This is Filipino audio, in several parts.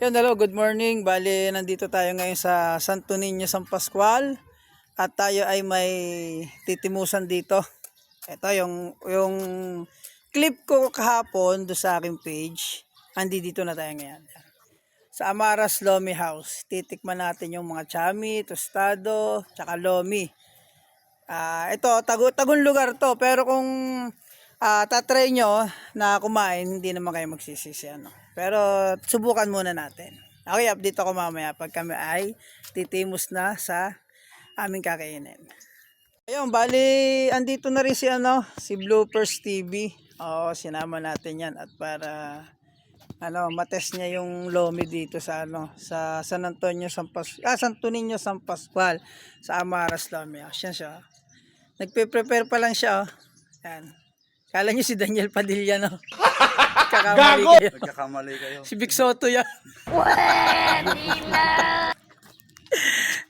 Yun, hello, good morning. Bali, nandito tayo ngayon sa Santo Niño, San Pascual. At tayo ay may titimusan dito. Ito, yung clip ko kahapon do sa aking page. Andi dito na tayo ngayon. Sa Amaras Lomi House. Titikman natin yung mga chami, tostado, tsaka lomi. Ito, tagong lugar to. Pero kung tatry nyo na kumain, hindi naman kayo magsisisi. Pero subukan muna natin. Okay, update ako mamaya pag kami ay titimus na sa aming kakainin. Ayun, bali, andito na rin si Bloopers TV. Oo, sinama natin yan at para matest niya yung lomi dito sa sa San Antonio, Santo Niño, San Pascual sa Amaras Lomi. Yan siya. Nagpe-prepare pa lang siya. Yan. Kala niyo si Daniel Padilla, no? Nagkakamali kayo. Si Vic Soto yan.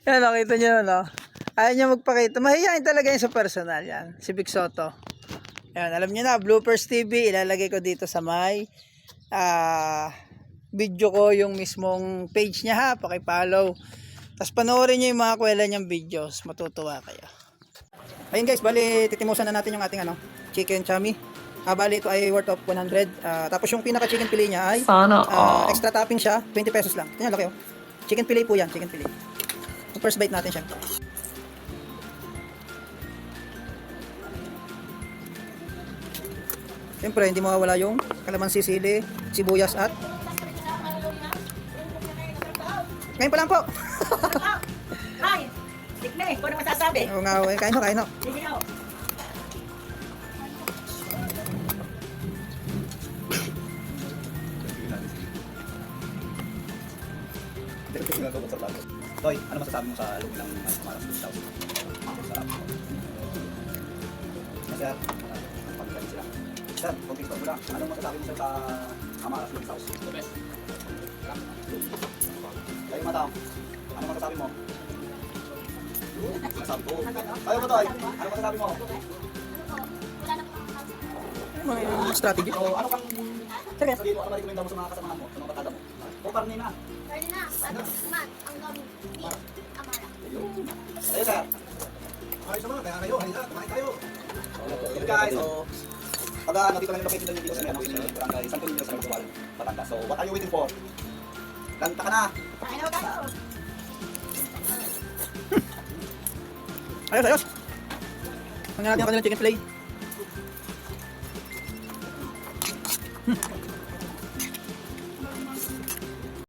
Yan, nakita niyo, no? Ayaw niya magpakita. Mahihayin talaga yan sa personal, yan. Si Vic Soto. Yan, alam niyo na, Bloopers TV, ilalagay ko dito sa may video ko, yung mismong page niya, ha. Paki-follow. Tapos panoorin niyo yung mga kwela niyang videos. Matutuwa kayo. Ayun guys, bali, titimusan na natin yung ating chicken chami. Bali, ito ay worth of 100. Tapos yung pinaka chicken fillet niya ay extra topping siya, 20 pesos lang. Tingnan, laki oh. Chicken fillet po yan, chicken fillet. First bite natin siya. Siyempre, hindi mawawala yung kalamansi, sili, sibuyas at ngayon pa lang po. Ay, tikne, kung ano masasabi. Oo nga, kain ho, kain ho. Sige ho. Toy, ano masasabi mo sa lumi ng Amaras House? Sarap. Sir, pagkain sila. Sir, konting pa mula. Ano masasabi mo sa Amaras House? The best. Kayo madam, ano masasabi mo? Masasabi ko. Kayo mo Toy, ano masasabi mo? Strategy. So, ano kang sabihin mo, ano ma-recommenda mo sa mga kasamahan mo, sa mga batada mo? O parang na. Mat, ang dami. Amara. Ayo sir. Ayos naman, kaya kayo, halika, kumain tayo. Okay guys, so pag nandito lang yung location dito sa Barangay Santo Niño, San Pascual, Batangas. So what are you waiting for? Lanta ka na. Kain ho tayo. Ayos, ayos. Tingnan natin ang kanilang chicken fillet.